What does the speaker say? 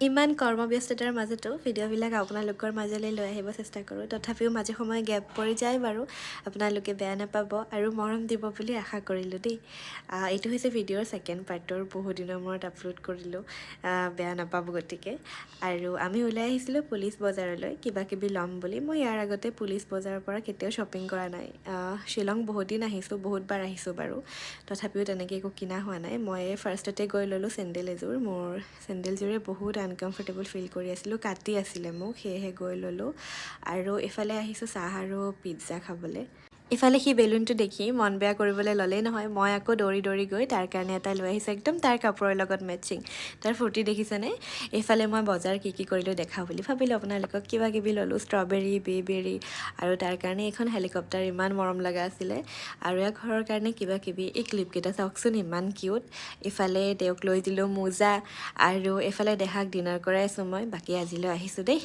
ইমান কৰ্মব্যস্ততাৰ মাজতো ভিডিঅ'বিলাক আপোনালোকৰ মাজলৈ লৈ আহিব চেষ্টা কৰোঁ। তথাপিও মাজে সময়ে গেপ পৰি যায় বাৰু, আপোনালোকে বেয়া নাপাব আৰু মৰম দিব বুলি আশা কৰিলোঁ দেই। এইটো হৈছে ভিডিঅ'ৰ ছেকেণ্ড পাৰ্টৰ, বহুদিনৰ মূৰত আপলোড কৰিলোঁ, বেয়া নাপাব গতিকে। আৰু আমি ওলাই আহিছিলোঁ পুলিচ বজাৰলৈ কিবা কিবি ল'ম বুলি। মই ইয়াৰ আগতে পুলিচ বজাৰৰ পৰা কেতিয়াও শ্বপিং কৰা নাই। শ্বিলং বহুত দিন আহিছোঁ, বহুতবাৰ আহিছোঁ বাৰু, তথাপিও তেনেকৈ একো কিনা হোৱা নাই। মই ফাৰ্ষ্টতে গৈ ল'লোঁ চেণ্ডেল এযোৰ। মোৰ চেণ্ডেলযোৰে বহুত আনকমফৰ্টেবল ফিল কৰি আছিলোঁ, কাটি আছিলে মোক, সেয়েহে গৈ ল'লোঁ। আৰু এইফালে আহিছোঁ চাহ আৰু পিজ্জা খাবলৈ। ইফালে সি বেলুনটো দেখি মন বেয়া কৰিবলৈ ল'লেই নহয়, মই আকৌ দৌৰি দৌৰি গৈ তাৰ কাৰণে এটা লৈ আহিছোঁ, একদম তাৰ কাপোৰৰ লগত মেটচিং। তাৰ ফূৰ্তি দেখিছেনে? এইফালে মই বজাৰ কি কৰিলোঁ দেখাওঁ বুলি ভাবিলোঁ আপোনালোকক। কিবা কিবি ল'লোঁ, ষ্ট্ৰবেৰী, বেবেৰী, আৰু তাৰ কাৰণে এইখন হেলিকপ্টাৰ ইমান মৰম লগা আছিলে। আৰু ইয়াৰ ঘৰৰ কাৰণে কিবা কিবি, এই ক্লিপকেইটা চাওকচোন ইমান কিউট। ইফালে তেওঁক লৈ দিলোঁ মোজা, আৰু এইফালে দেহাক ডিনাৰ কৰাই আছোঁ মই। বাকী আজিলৈ আহিছোঁ দেই।